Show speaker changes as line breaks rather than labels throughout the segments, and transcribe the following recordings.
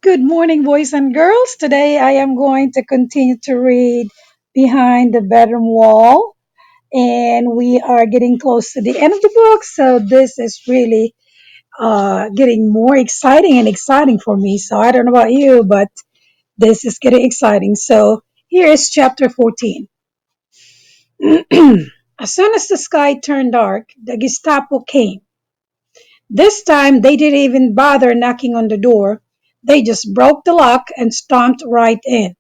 good morning, boys and girls. Today I am going to continue to read Behind the Bedroom Wall, and we are getting close to the end of the book. So this is really getting more exciting and exciting for me. So I don't know about you, but this is getting exciting. So here is chapter 14. As soon as the sky turned dark, the Gestapo came. This time they didn't even bother knocking on the door. They just broke the lock and stomped right in.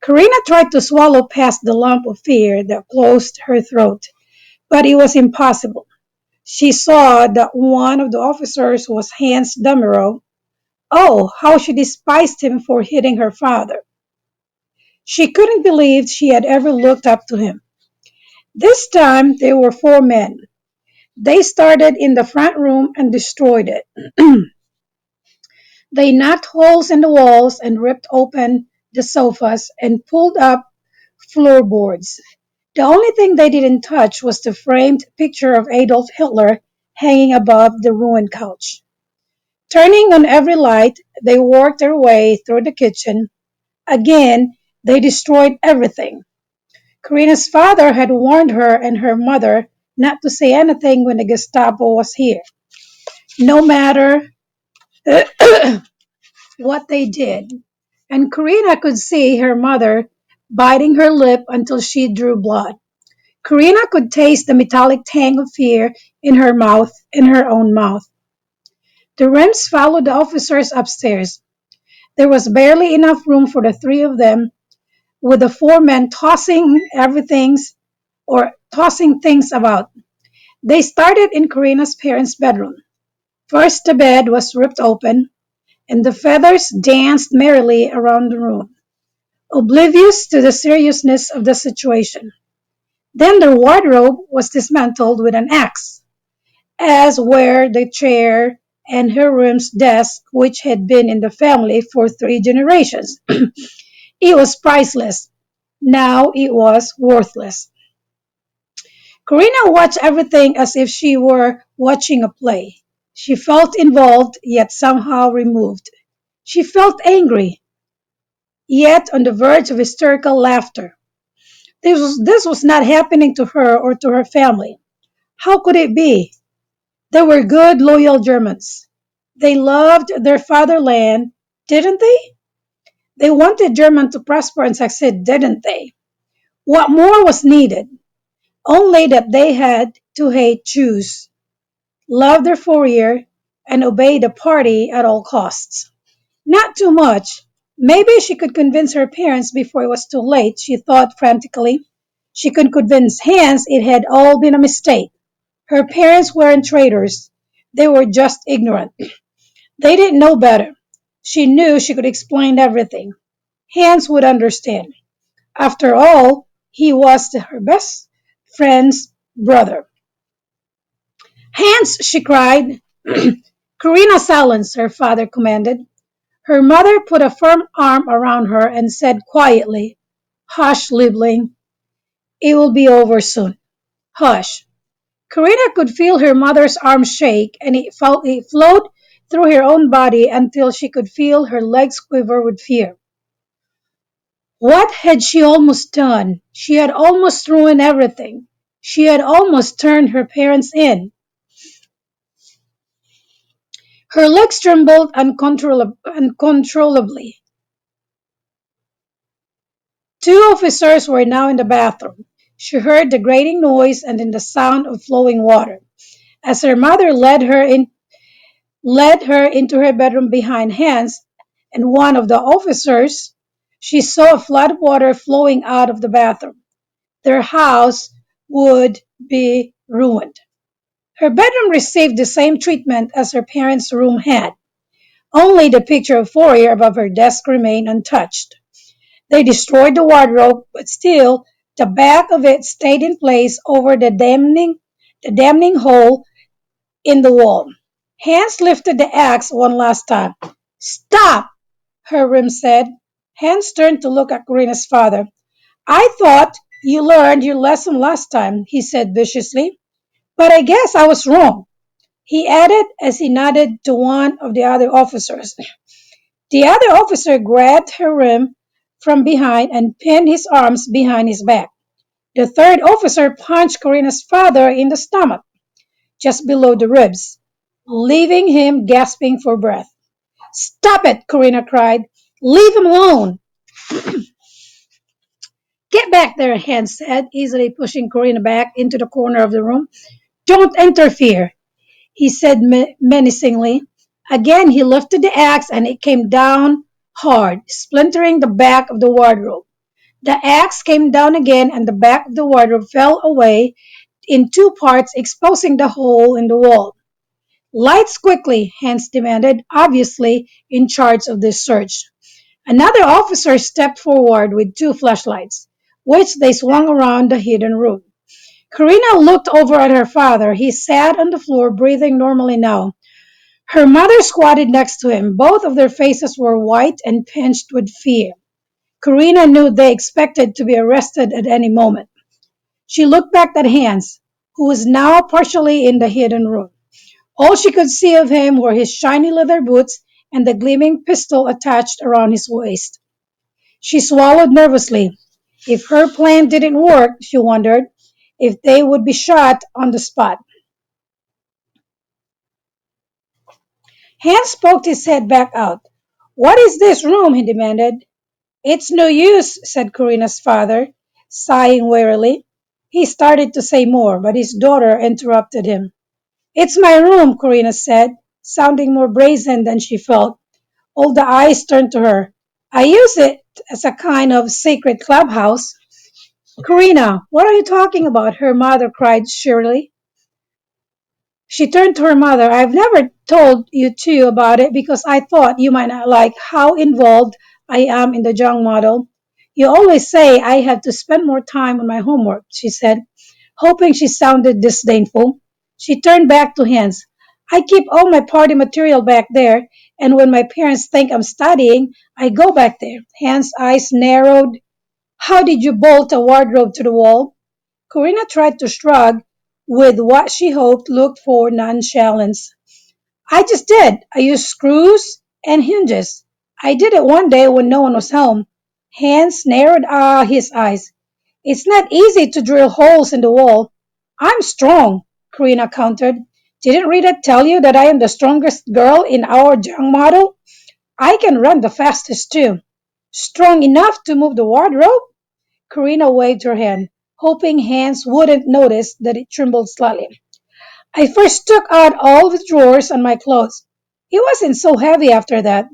Karina tried to swallow past the lump of fear that closed her throat, but it was impossible. She saw that one of the officers was Hans Damerow. Oh, how she despised him for hitting her father. She couldn't believe she had ever looked up to him. This time there were four men. They started in the front room and destroyed it. They knocked holes in the walls and ripped open the sofas and pulled up floorboards. The only thing they didn't touch was the framed picture of Adolf Hitler hanging above the ruined couch. Turning on every light, they worked their way through the kitchen. Again, they destroyed everything. Karina's father had warned her and her mother not to say anything when the Gestapo was here. No matter what they did. And Karina could see her mother biting her lip until she drew blood. Karina could taste the metallic tang of fear in her own mouth. The Rims followed the officers upstairs. There was barely enough room for the three of them, with the four men tossing things about. They started in Karina's parents' bedroom. First the bed was ripped open, and the feathers danced merrily around the room, oblivious to the seriousness of the situation. Then their wardrobe was dismantled with an axe, as were the chair and her room's desk, which had been in the family for 3 generations. It was priceless. Now it was worthless. Karina watched everything as if she were watching a play. She felt involved, yet somehow removed. She felt angry, yet on the verge of hysterical laughter. This was not happening to her or to her family. How could it be? They were good, loyal Germans. They loved their fatherland, didn't they? They wanted Germany to prosper and succeed, didn't they? What more was needed? Only that they had to hate Jews, love their fourier, and obey the party at all costs. Not too much. Maybe she could convince her parents before it was too late, she thought frantically. She could convince Hans it had all been a mistake. Her parents weren't traitors. They were just ignorant. They didn't know better. She knew she could explain everything. Hans would understand. After all, he was her best friend's brother. Hans, she cried. Karina, silence, her father commanded. Her mother put a firm arm around her and said quietly, Hush, Liebling. It will be over soon. Hush. Karina could feel her mother's arm shake, and it flowed through her own body until she could feel her legs quiver with fear. What had she almost done? She had almost ruined everything. She had almost turned her parents in. Her legs trembled uncontrollably. Two officers were now in the bathroom. She heard the grating noise and then the sound of flowing water. As her mother led her into her bedroom behind Hans and one of the officers, she saw a flood of water flowing out of the bathroom. Their house would be ruined. Her bedroom received the same treatment as her parents' room had. Only the picture of Fourier above her desk remained untouched. They destroyed the wardrobe, but still the back of it stayed in place over the damning hole in the wall. Hans lifted the axe one last time. Stop, Herrim said. Hans turned to look at Karina's father. I thought you learned your lesson last time, he said viciously. But I guess I was wrong, he added as he nodded to one of the other officers. The other officer grabbed her rim from behind and pinned his arms behind his back. The third officer punched Karina's father in the stomach, just below the ribs, leaving him gasping for breath. Stop it, Karina cried. Leave him alone. Get back there, Hans said, easily pushing Karina back into the corner of the room. Don't interfere, he said menacingly. Again, he lifted the axe and it came down hard, splintering the back of the wardrobe. The axe came down again and the back of the wardrobe fell away in two parts, exposing the hole in the wall. Lights quickly, Hans demanded, obviously in charge of this search. Another officer stepped forward with two flashlights, which they swung around the hidden room. Karina looked over at her father. He sat on the floor, breathing normally now. Her mother squatted next to him. Both of their faces were white and pinched with fear. Karina knew they expected to be arrested at any moment. She looked back at Hans, who was now partially in the hidden room. All she could see of him were his shiny leather boots and the gleaming pistol attached around his waist. She swallowed nervously. If her plan didn't work, she wondered if they would be shot on the spot. Hans poked his head back out. What is this room? He demanded. It's no use, said Karina's father, sighing wearily. He started to say more, but his daughter interrupted him. It's my room, Karina said, sounding more brazen than she felt. All the eyes turned to her. I use it as a kind of sacred clubhouse. Karina, what are you talking about? Her mother cried shrilly. She turned to her mother. I've never told you two about it because I thought you might not like how involved I am in the young model. You always say I have to spend more time on my homework, she said, hoping she sounded disdainful. She turned back to Hans. I keep all my party material back there, and when my parents think I'm studying, I go back there. Hans' eyes narrowed. How did you bolt a wardrobe to the wall? Corinna tried to shrug with what she hoped looked for nonchalance. I just did. I used screws and hinges. I did it one day when no one was home. Hans narrowed his eyes. It's not easy to drill holes in the wall. I'm strong, Karina countered. Didn't Rita tell you that I am the strongest girl in our young model? I can run the fastest too. Strong enough to move the wardrobe? Karina waved her hand, hoping Hans wouldn't notice that it trembled slightly. I first took out all the drawers on my clothes. It wasn't so heavy after that.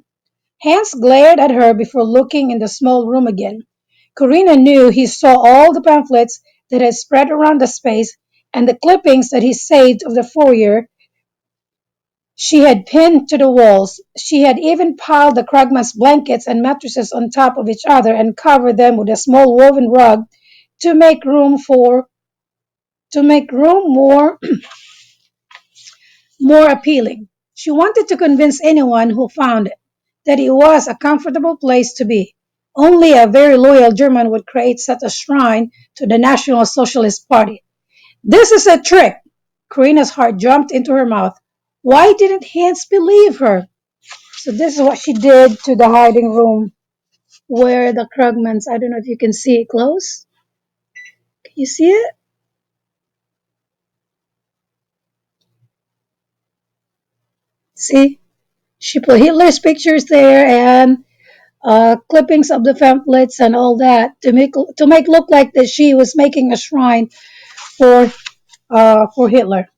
Hans glared at her before looking in the small room again. Karina knew he saw all the pamphlets that had spread around the space and the clippings that he saved of the foyer she had pinned to the walls. She had even piled the Krugman's blankets and mattresses on top of each other and covered them with a small woven rug to make room for to make room more appealing. She wanted to convince anyone who found it that it was a comfortable place to be. Only a very loyal German would create such a shrine to the National Socialist Party. This is a trick! Karina's heart jumped into her mouth. Why didn't Hans believe her? So this is what she did to the hiding room where the Krugmans, I don't know if you can see it close. Can you see it? See? She put Hitler's pictures there and clippings of the pamphlets and all that to make look like that she was making a shrine for Hitler.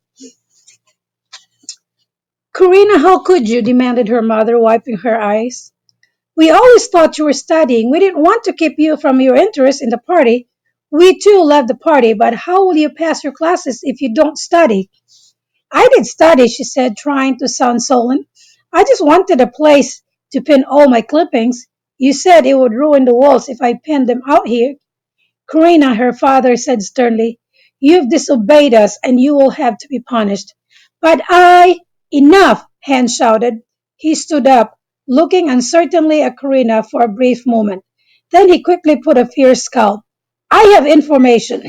Karina, how could you? Demanded her mother, wiping her eyes. We always thought you were studying. We didn't want to keep you from your interest in the party. We too love the party, but how will you pass your classes if you don't study? I did study, she said, trying to sound sullen. I just wanted a place to pin all my clippings. You said it would ruin the walls if I pinned them out here. Karina, her father said sternly, you've disobeyed us and you will have to be punished. But enough, Hans shouted. He stood up, looking uncertainly at Karina for a brief moment. Then he quickly put a fierce scowl. I have information.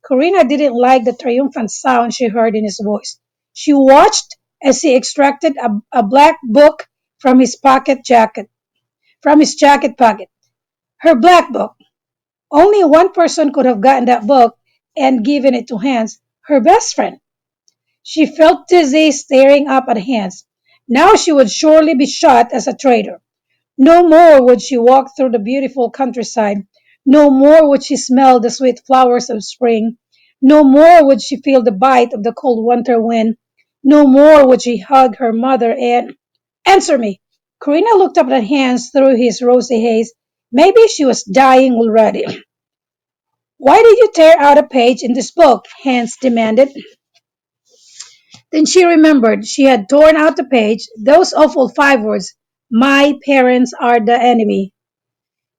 Karina didn't like the triumphant sound she heard in his voice. She watched as he extracted a black book from his pocket jacket. from his jacket pocket. Her black book. Only one person could have gotten that book and given it to Hans, her best friend. She felt dizzy staring up at Hans. Now she would surely be shot as a traitor. No more would she walk through the beautiful countryside. No more would she smell the sweet flowers of spring. No more would she feel the bite of the cold winter wind. No more would she hug her mother and answer me. Karina looked up at Hans through his rosy haze. Maybe she was dying already. Why did you tear out a page in this book? Hans demanded. Then she remembered she had torn out the page, those awful 5 words. My parents are the enemy.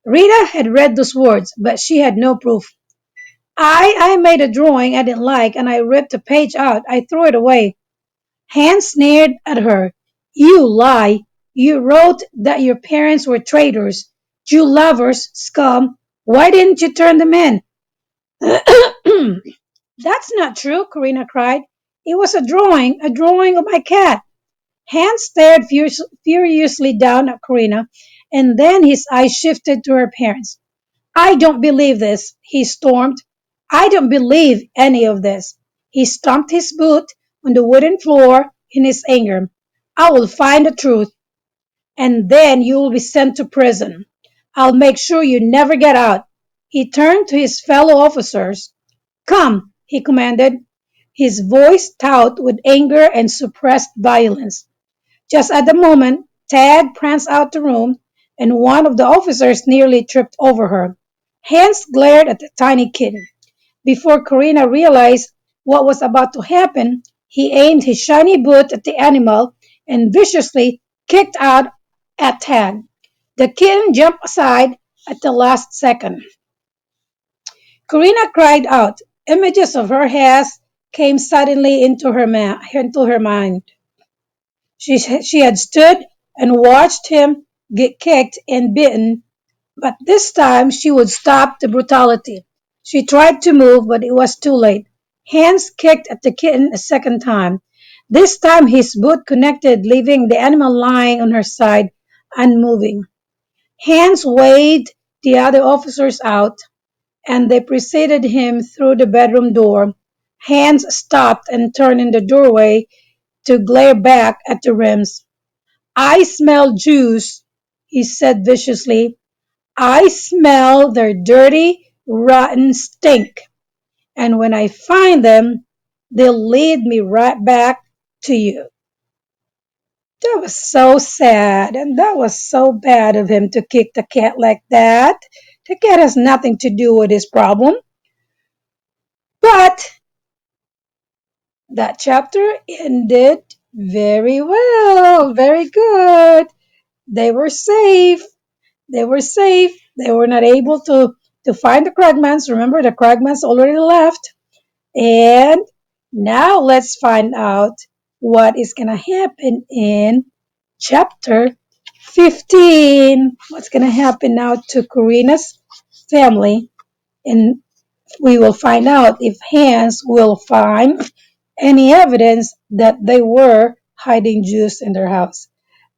Rita had read those words, but she had no proof. I made a drawing I didn't like and I ripped the page out. I threw it away. Hans sneered at her. You lie. You wrote that your parents were traitors. You lovers, scum. Why didn't you turn them in? That's not true, Karina cried. It was a drawing of my cat. Hans stared furiously down at Karina, and then his eyes shifted to her parents. I don't believe this, he stormed. I don't believe any of this. He stomped his boot on the wooden floor in his anger. I will find the truth, and then you will be sent to prison. I'll make sure you never get out. He turned to his fellow officers. Come, he commanded, his voice taut with anger and suppressed violence. Just at the moment, Tad pranced out the room, and one of the officers nearly tripped over her. Hans glared at the tiny kitten. Before Karina realized what was about to happen, he aimed his shiny boot at the animal and viciously kicked out at Tad. The kitten jumped aside at the last second. Karina cried out. Images of her Hess came suddenly into her mind. She had stood and watched him get kicked and bitten, but this time she would stop the brutality. She tried to move, but it was too late. Hans kicked at the kitten a second time. This time his boot connected, leaving the animal lying on her side, unmoving. Hans waved the other officers out, and they preceded him through the bedroom door. Hans stopped and turned in the doorway to glare back at the Rims. I smell Jews, he said viciously. I smell their dirty, rotten stink. And when I find them, they'll lead me right back to you. That was so sad, and that was so bad of him to kick the cat like that. The cat has nothing to do with his problem. But that chapter ended very well, very good. They were safe. They were safe. They were not able to find the Krugmans. Remember, the Krugmans already left. And now let's find out what is going to happen in chapter 15. What's going to happen now to Karina's family. And we will find out if Hans will find any evidence that they were hiding Jews in their house.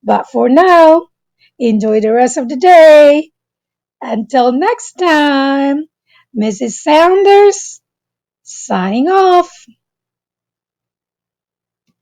But for now, enjoy the rest of the day. Until next time, Mrs. Saunders signing off.